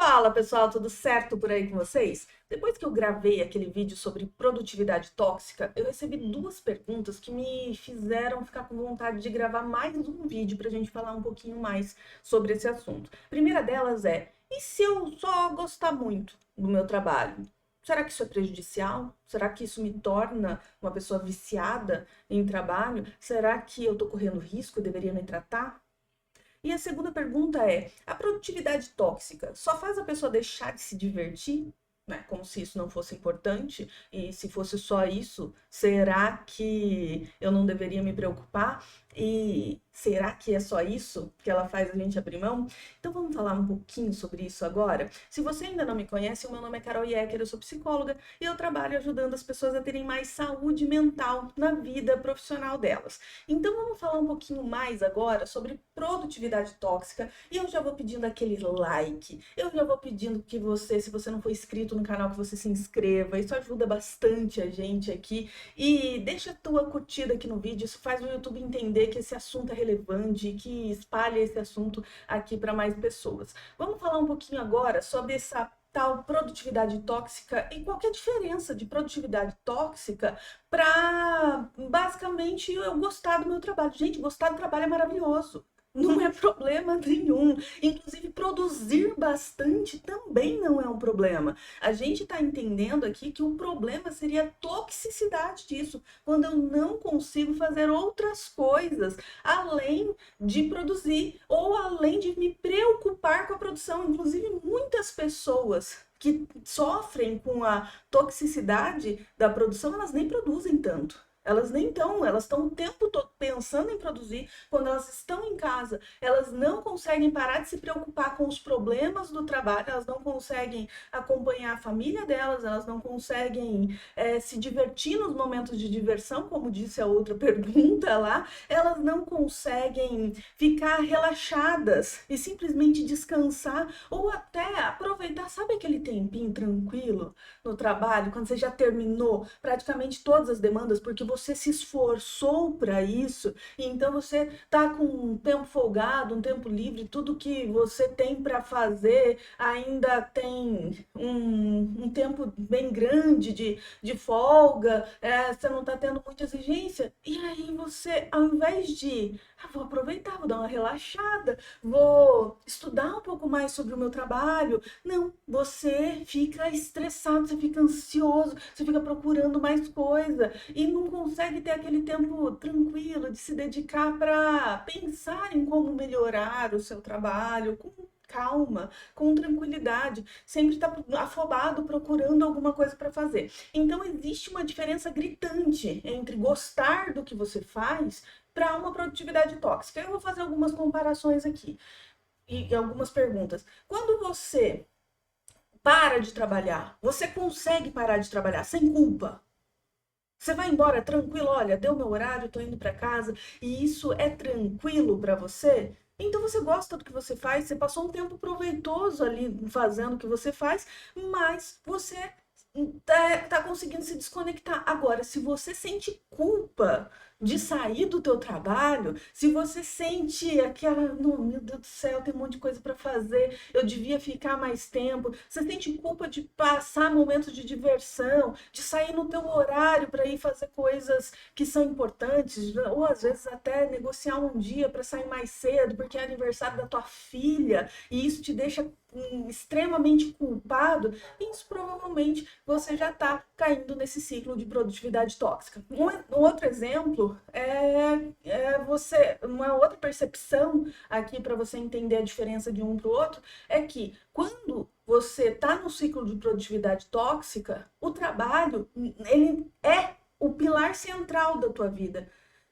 Fala pessoal, tudo certo por aí com vocês? Depois que eu gravei aquele vídeo sobre produtividade tóxica, eu recebi duas perguntas que me fizeram ficar com vontade de gravar mais um vídeo para a gente falar um pouquinho mais sobre esse assunto. A primeira delas é: e se eu só gostar muito do meu trabalho? Será que isso é prejudicial? Será que isso me torna uma pessoa viciada em trabalho? Será que eu estou correndo risco? Eu deveria me tratar? E a segunda pergunta é: a produtividade tóxica só faz a pessoa deixar de se divertir? Né? Como se isso não fosse importante, e se fosse só isso, será que eu não deveria me preocupar? E será que é só isso que ela faz a gente abrir mão? Então vamos falar um pouquinho sobre isso agora. Se você ainda não me conhece, o meu nome é Carol Yecker, eu sou psicóloga e eu trabalho ajudando as pessoas a terem mais saúde mental na vida profissional delas. Então vamos falar um pouquinho mais agora sobre produtividade tóxica e eu já vou pedindo aquele like, eu já vou pedindo que você, se você não for inscrito no canal, que você se inscreva, isso ajuda bastante a gente aqui e deixa a tua curtida aqui no vídeo, isso faz o YouTube entender que esse assunto é relevante e que espalha esse assunto aqui para mais pessoas. Vamos falar um pouquinho agora sobre essa tal produtividade tóxica e qual que é a diferença de produtividade tóxica para basicamente eu gostar do meu trabalho. Gente, gostar do trabalho é maravilhoso. Não é problema nenhum. Inclusive, produzir bastante também não é um problema. A gente está entendendo aqui que o problema seria a toxicidade disso, quando eu não consigo fazer outras coisas além de produzir ou além de me preocupar com a produção. Inclusive, muitas pessoas que sofrem com a toxicidade da produção, elas nem produzem tanto. Elas nem estão, elas estão o tempo todo pensando em produzir. Quando elas estão em casa, elas não conseguem parar de se preocupar com os problemas do trabalho, elas não conseguem acompanhar a família delas, elas não conseguem se divertir nos momentos de diversão, como disse a outra pergunta lá, elas não conseguem ficar relaxadas e simplesmente descansar ou até aproveitar, sabe aquele tempinho tranquilo no trabalho, quando você já terminou praticamente todas as demandas, porque você se esforçou para isso, e então você tá com um tempo folgado, um tempo livre, tudo que você tem para fazer ainda tem um tempo bem grande de folga, você não tá tendo muita exigência, e aí você, ao invés de, vou aproveitar, vou dar uma relaxada, vou estudar um pouco mais sobre o meu trabalho, não, você fica estressado, você fica ansioso, você fica procurando mais coisa e não consegue ter aquele tempo tranquilo de se dedicar para pensar em como melhorar o seu trabalho, com calma, com tranquilidade, sempre está afobado procurando alguma coisa para fazer. Então existe uma diferença gritante entre gostar do que você faz para uma produtividade tóxica. Eu vou fazer algumas comparações aqui e algumas perguntas. Quando você para de trabalhar, você consegue parar de trabalhar sem culpa? Você vai embora tranquilo, olha, deu meu horário, tô indo para casa, e isso é tranquilo para você? Então você gosta do que você faz, você passou um tempo proveitoso ali fazendo o que você faz, mas você tá conseguindo se desconectar. Agora, se você sente culpa de sair do teu trabalho, se você sente aquela, não, meu Deus do céu, tem um monte de coisa para fazer, eu devia ficar mais tempo, você sente culpa de passar momentos de diversão, de sair no teu horário para ir fazer coisas que são importantes, ou às vezes até negociar um dia para sair mais cedo, porque é aniversário da tua filha, e isso te deixa extremamente culpado, isso provavelmente você já está caindo nesse ciclo de produtividade tóxica. Um outro exemplo uma outra percepção aqui para você entender a diferença de um para o outro, é que quando você está no ciclo de produtividade tóxica, o trabalho, ele é o pilar central da tua vida.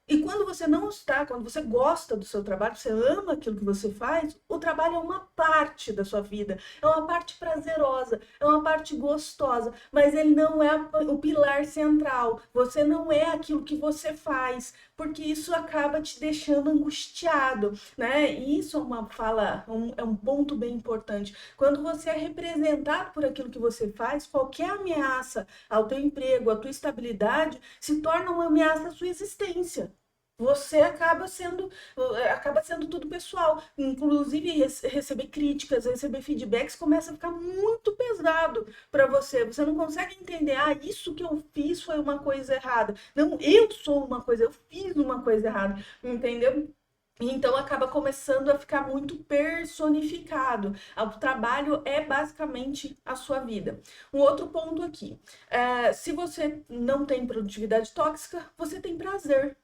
E quando você não está, quando você gosta do seu trabalho, você ama aquilo que você faz, o trabalho é uma parte da sua vida, é uma parte prazerosa, é uma parte gostosa, mas ele não é o pilar central. Você não é aquilo que você faz, porque isso acaba te deixando angustiado, né? E isso é uma fala, é um ponto bem importante. Quando você é representado por aquilo que você faz, qualquer ameaça ao teu emprego, à tua estabilidade, se torna uma ameaça à sua existência. você acaba sendo tudo pessoal. Inclusive, receber críticas, receber feedbacks começa a ficar muito pesado para você. Você não consegue entender, isso que eu fiz foi uma coisa errada. Não, eu sou uma coisa, eu fiz uma coisa errada, entendeu? Então acaba começando a ficar muito personificado. O trabalho é basicamente a sua vida. Um outro ponto aqui: se você não tem produtividade tóxica, você tem prazer,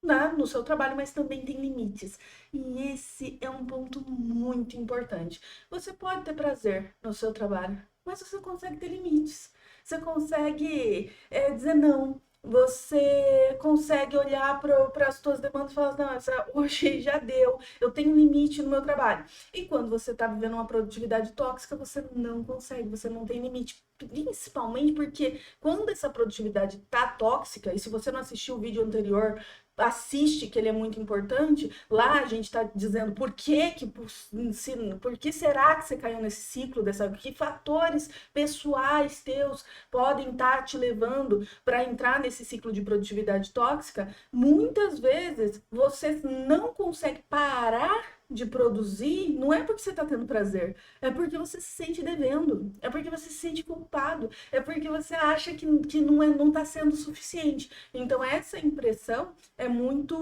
né, no seu trabalho, mas também tem limites. E esse é um ponto muito importante. Você pode ter prazer no seu trabalho, mas você consegue ter limites. Você consegue dizer não. Você consegue olhar para as suas demandas e falar, não, hoje já deu, eu tenho limite no meu trabalho. E quando você está vivendo uma produtividade tóxica, você não consegue, você não tem limite. Principalmente porque quando essa produtividade está tóxica, e se você não assistiu o vídeo anterior, assiste, que ele é muito importante. Lá a gente está dizendo por que será que você caiu nesse ciclo que fatores pessoais teus podem estar te levando para entrar nesse ciclo de produtividade tóxica. Muitas vezes você não consegue parar de produzir, não é porque você está tendo prazer, é porque você se sente devendo, é porque você se sente culpado, é porque você acha que não está sendo suficiente. Então, essa impressão é muito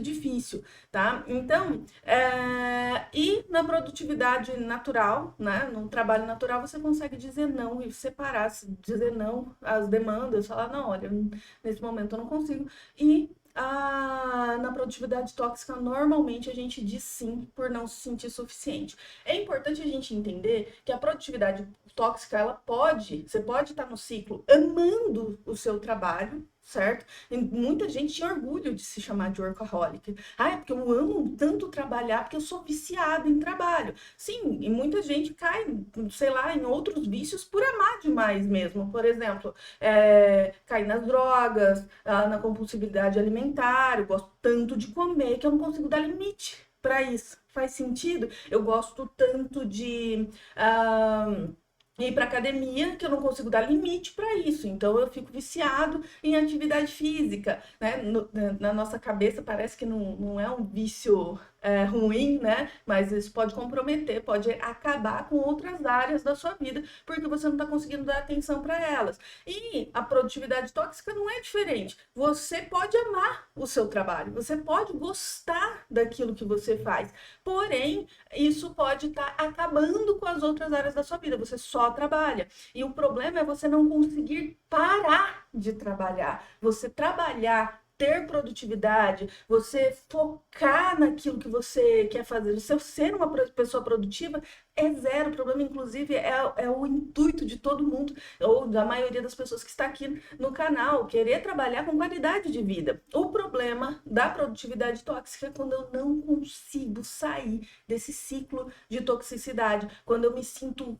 difícil, tá? Então, e na produtividade natural, né? No trabalho natural, você consegue dizer não e separar, dizer não às demandas, falar, não, olha, nesse momento eu não consigo. E na produtividade tóxica, normalmente a gente diz sim por não se sentir suficiente. É importante a gente entender que a produtividade tóxica, você pode estar no ciclo amando o seu trabalho, certo? E muita gente tinha orgulho de se chamar de workaholic. É porque eu amo tanto trabalhar, porque eu sou viciada em trabalho. Sim, e muita gente cai, sei lá, em outros vícios por amar demais mesmo. Por exemplo, cair nas drogas, na compulsividade alimentar. Eu gosto tanto de comer que eu não consigo dar limite para isso. Faz sentido? Eu gosto tanto de ir para academia que eu não consigo dar limite para isso. Então eu fico viciado em atividade física, né? Na nossa cabeça parece que não é um vício ruim, né? Mas isso pode comprometer, pode acabar com outras áreas da sua vida, porque você não está conseguindo dar atenção para elas. E a produtividade tóxica não é diferente. Você pode amar o seu trabalho, você pode gostar daquilo que você faz, porém, isso pode estar acabando com as outras áreas da sua vida. Você só trabalha. E o problema é você não conseguir parar de trabalhar. Você trabalhar, ter produtividade, você focar naquilo que você quer fazer. Você ser uma pessoa produtiva é zero. O problema, inclusive, é o intuito de todo mundo, ou da maioria das pessoas que está aqui no canal, querer trabalhar com qualidade de vida. O problema da produtividade tóxica é quando eu não consigo sair desse ciclo de toxicidade, quando eu me sinto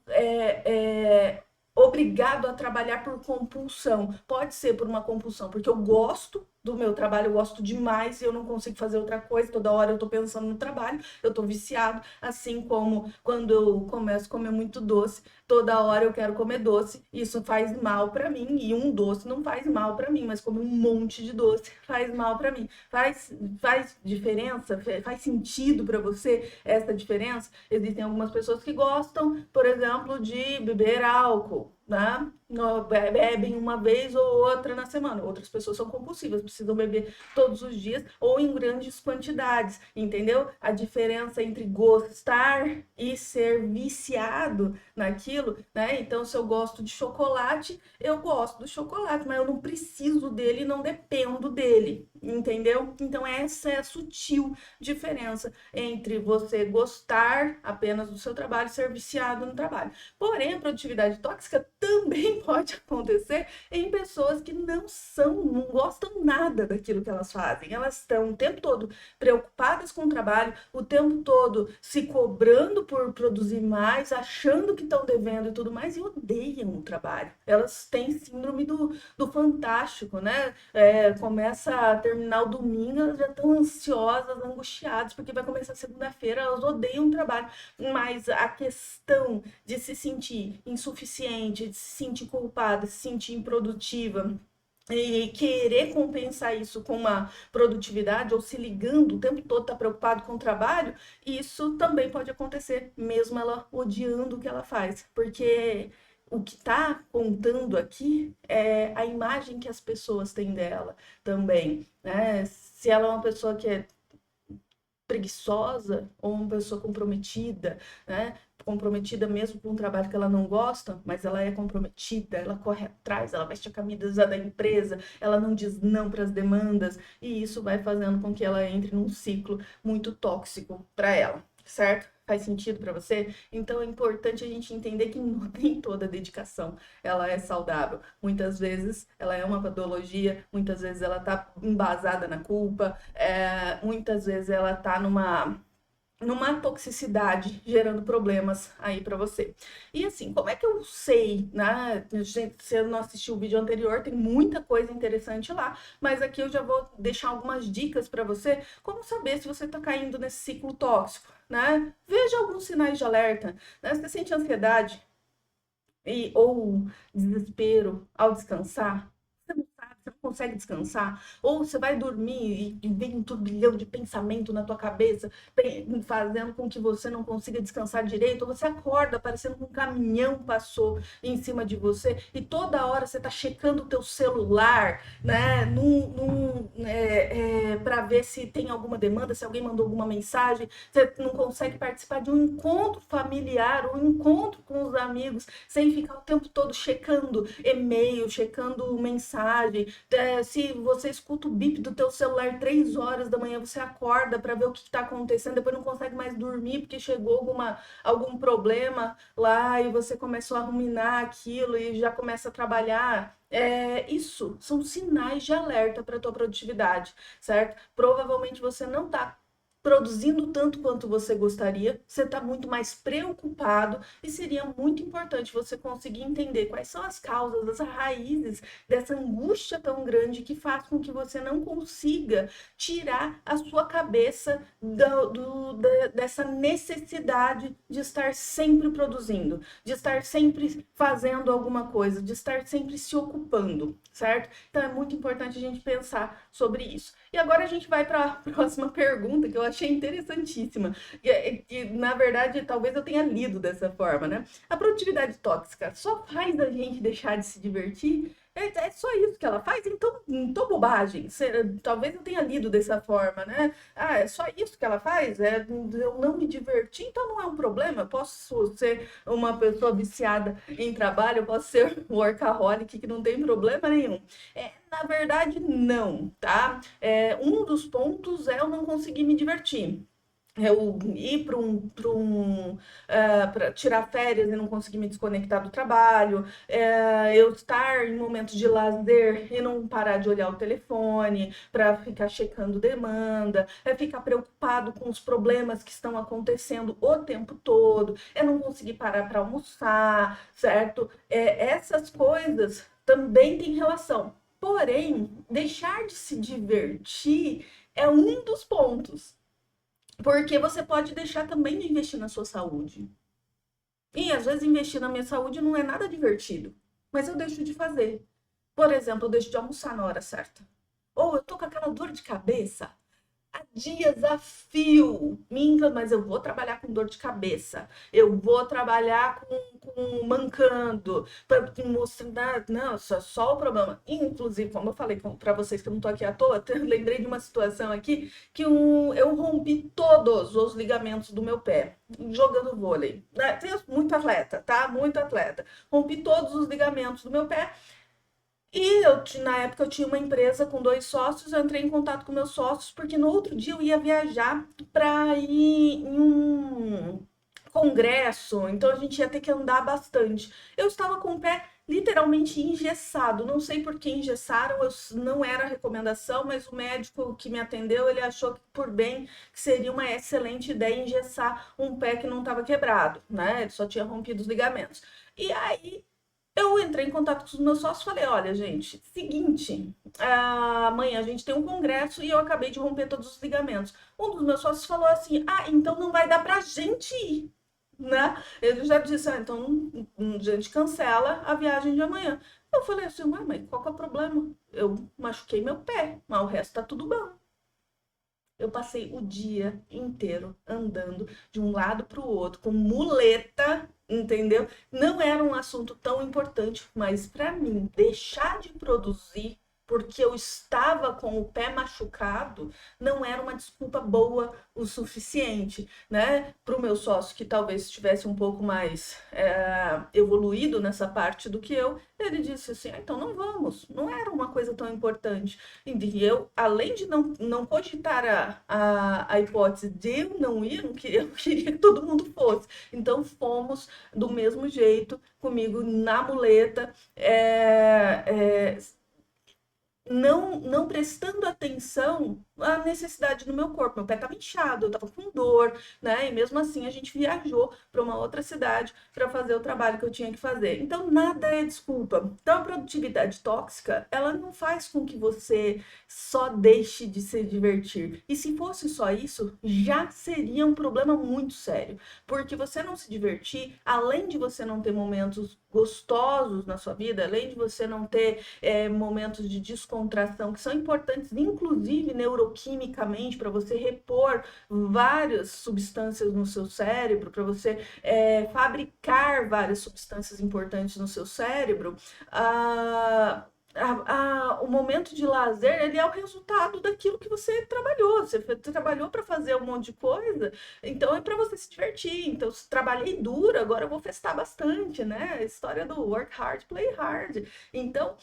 obrigado a trabalhar por compulsão. Pode ser por uma compulsão, porque eu gosto do meu trabalho, eu gosto demais e eu não consigo fazer outra coisa, toda hora eu tô pensando no trabalho, eu tô viciado, assim como quando eu começo a comer muito doce, toda hora eu quero comer doce, isso faz mal para mim, e um doce não faz mal para mim, mas comer um monte de doce faz mal para mim. Faz diferença? Faz sentido para você essa diferença? Existem algumas pessoas que gostam, por exemplo, de beber álcool, né? Bebem uma vez ou outra na semana. Outras pessoas são compulsivas, precisam beber todos os dias ou em grandes quantidades, entendeu? A diferença entre gostar e ser viciado naquilo, né? Então, se eu gosto de chocolate, eu gosto do chocolate, mas eu não preciso dele, não dependo dele, entendeu? Então, essa é a sutil diferença entre você gostar apenas do seu trabalho e ser viciado no trabalho. Porém, a produtividade tóxica também pode acontecer em pessoas que não gostam nada daquilo que elas fazem. Elas estão o tempo todo preocupadas com o trabalho, o tempo todo se cobrando por produzir mais, achando que estão devendo e tudo mais, e odeiam o trabalho. Elas têm síndrome do fantástico, né? Começa a terminar o domingo, elas já estão ansiosas, angustiadas, porque vai começar segunda-feira, elas odeiam o trabalho. Mas a questão de se sentir insuficiente, de se sentir culpada, de se sentir improdutiva, e querer compensar isso com uma produtividade ou se ligando o tempo todo, tá preocupado com o trabalho, isso também pode acontecer, mesmo ela odiando o que ela faz, porque o que está contando aqui é a imagem que as pessoas têm dela também, né? Se ela é uma pessoa que é preguiçosa ou uma pessoa comprometida, né? Comprometida mesmo com um trabalho que ela não gosta, mas ela é comprometida, ela corre atrás, ela veste a camisa da empresa, ela não diz não para as demandas, e isso vai fazendo com que ela entre num ciclo muito tóxico para ela, certo? Faz sentido para você? Então é importante a gente entender que nem toda dedicação ela é saudável. Muitas vezes ela é uma patologia, muitas vezes ela está embasada na culpa, muitas vezes ela está numa toxicidade gerando problemas aí para você. E assim, como é que eu sei, né? Gente, se eu não assistiu o vídeo anterior, tem muita coisa interessante lá, mas aqui eu já vou deixar algumas dicas para você como saber se você está caindo nesse ciclo tóxico, né? Veja alguns sinais de alerta, né? Você sente ansiedade ou desespero ao descansar? Você não sabe, você não consegue descansar? Ou você vai dormir e vem um turbilhão de pensamento na tua cabeça, fazendo com que você não consiga descansar direito, ou você acorda parecendo que um caminhão passou em cima de você e toda hora você está checando o teu celular, né, para ver se tem alguma demanda, se alguém mandou alguma mensagem, você não consegue participar de um encontro familiar, um encontro com os amigos, sem ficar o tempo todo checando e-mail, checando mensagem. Se você escuta o bip do teu celular 3 horas da manhã, você acorda para ver o que está acontecendo, depois não consegue mais dormir porque chegou algum problema lá e você começou a ruminar aquilo e já começa a trabalhar. Isso são sinais de alerta para a tua produtividade, certo? Provavelmente você não está produzindo tanto quanto você gostaria, você está muito mais preocupado e seria muito importante você conseguir entender quais são as causas, as raízes dessa angústia tão grande que faz com que você não consiga tirar a sua cabeça dessa necessidade de estar sempre produzindo, de estar sempre fazendo alguma coisa, de estar sempre se ocupando, certo? Então é muito importante a gente pensar sobre isso. E agora a gente vai para a próxima pergunta, que eu achei interessantíssima. Que, na verdade, talvez eu tenha lido dessa forma, né? A produtividade tóxica só faz a gente deixar de se divertir? É só isso que ela faz? Então bobagem. Talvez eu tenha lido dessa forma, né? Ah, é só isso que ela faz? Eu não me divertir, então não é um problema. Eu posso ser uma pessoa viciada em trabalho, eu posso ser workaholic, que não tem problema nenhum. Na verdade, não, tá? Um dos pontos é eu não conseguir me divertir. Eu ir para tirar férias e não conseguir me desconectar do trabalho, eu estar em momentos de lazer e não parar de olhar o telefone para ficar checando demanda, ficar preocupado com os problemas que estão acontecendo o tempo todo, não conseguir parar para almoçar, certo? Essas coisas também têm relação. Porém, deixar de se divertir é um dos pontos. Porque você pode deixar também de investir na sua saúde. E às vezes investir na minha saúde não é nada divertido. Mas eu deixo de fazer. Por exemplo, eu deixo de almoçar na hora certa. Ou eu tô com aquela dor de cabeça há dias a fio. Minga, mas eu vou trabalhar com dor de cabeça. Eu vou trabalhar com mancando. Para mostrar. Não, só o problema. Inclusive, como eu falei para vocês que eu não tô aqui à toa, eu lembrei de uma situação aqui que eu rompi todos os ligamentos do meu pé jogando vôlei. Muito atleta, tá? Muito atleta. Rompi todos os ligamentos do meu pé. E na época eu tinha uma empresa com 2 sócios, eu entrei em contato com meus sócios, porque no outro dia eu ia viajar para ir em um congresso, então a gente ia ter que andar bastante. Eu estava com o pé literalmente engessado, não sei por que engessaram, não era recomendação, mas o médico que me atendeu, ele achou que por bem que seria uma excelente ideia engessar um pé que não estava quebrado, né? Ele só tinha rompido os ligamentos. E aí eu entrei em contato com os meus sócios e falei, olha, gente, seguinte, amanhã a gente tem um congresso e eu acabei de romper todos os ligamentos. Um dos meus sócios falou assim, então não vai dar pra gente ir, né? Ele já disse, então a gente cancela a viagem de amanhã. Eu falei assim, mas qual que é o problema? eu machuquei meu pé, mas o resto tá tudo bom. Eu passei o dia inteiro andando de um lado para o outro com muleta, entendeu? Não era um assunto tão importante, mas para mim, deixar de produzir porque eu estava com o pé machucado não era uma desculpa boa o suficiente, né? Para o meu sócio, que talvez estivesse um pouco mais evoluído nessa parte do que eu, ele disse assim: ah, então não vamos, não era uma coisa tão importante. E eu, além de não cogitar a hipótese de eu não ir, eu queria que todo mundo fosse. Então fomos do mesmo jeito, comigo na muleta, não prestando atenção à necessidade do meu corpo. Meu pé estava inchado, eu estava com dor, né? E mesmo assim a gente viajou para uma outra cidade para fazer o trabalho que eu tinha que fazer. Então nada é desculpa. Então a produtividade tóxica, ela não faz com que você só deixe de se divertir. E se fosse só isso, já seria um problema muito sério, porque você não se divertir, além de você não ter momentos gostosos na sua vida, além de você não ter momentos de descontração que são importantes, inclusive neuroquimicamente, para você repor várias substâncias no seu cérebro, para você fabricar várias substâncias importantes no seu cérebro. O momento de lazer, ele é o resultado daquilo que você trabalhou. Você trabalhou para fazer um monte de coisa, então é para você se divertir. Então, se trabalhei duro, agora eu vou festar bastante, né? A história do work hard, play hard. Então,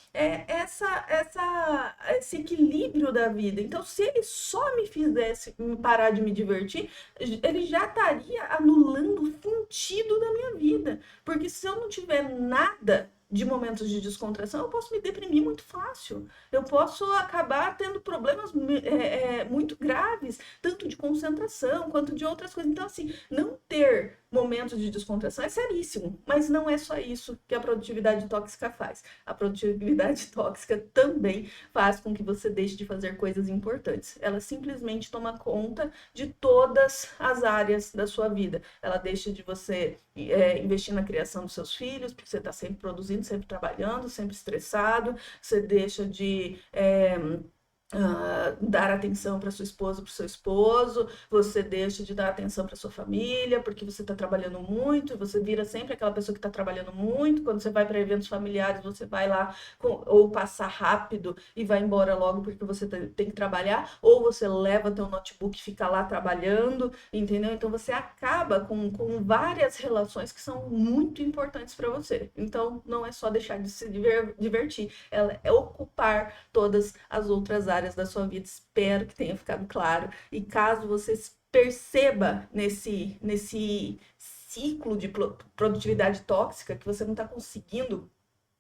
esse equilíbrio da vida. Então, se ele só me fizesse parar de me divertir, ele já estaria anulando o sentido da minha vida. Porque se eu não tiver nada de momentos de descontração, eu posso me deprimir muito fácil. Eu posso acabar tendo problemas muito graves, tanto de concentração quanto de outras coisas. Então, assim, não ter momentos de descontração é seríssimo, mas não é só isso que a produtividade tóxica faz. A produtividade tóxica também faz com que você deixe de fazer coisas importantes. Ela simplesmente toma conta de todas as áreas da sua vida. Ela deixa de você investir na criação dos seus filhos, porque você está sempre produzindo, sempre trabalhando, sempre estressado. Você deixa de dar atenção para sua esposa, para o seu esposo, você deixa de dar atenção para sua família, porque você está trabalhando muito, e você vira sempre aquela pessoa que está trabalhando muito. Quando você vai para eventos familiares, você vai lá ou passar rápido e vai embora logo porque você tem que trabalhar, ou você leva teu notebook e fica lá trabalhando, entendeu? Então você acaba com várias relações que são muito importantes para você. Então não é só deixar de se divertir, ela é ocupar todas as outras áreas da sua vida. Espero que tenha ficado claro. E caso você perceba nesse ciclo de produtividade tóxica que você não está conseguindo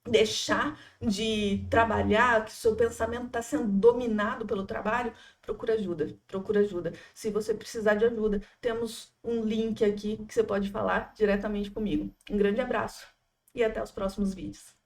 deixar de trabalhar, que seu pensamento está sendo dominado pelo trabalho, procura ajuda, procura ajuda. Se você precisar de ajuda, temos um link aqui que você pode falar diretamente comigo. Um grande abraço e até os próximos vídeos.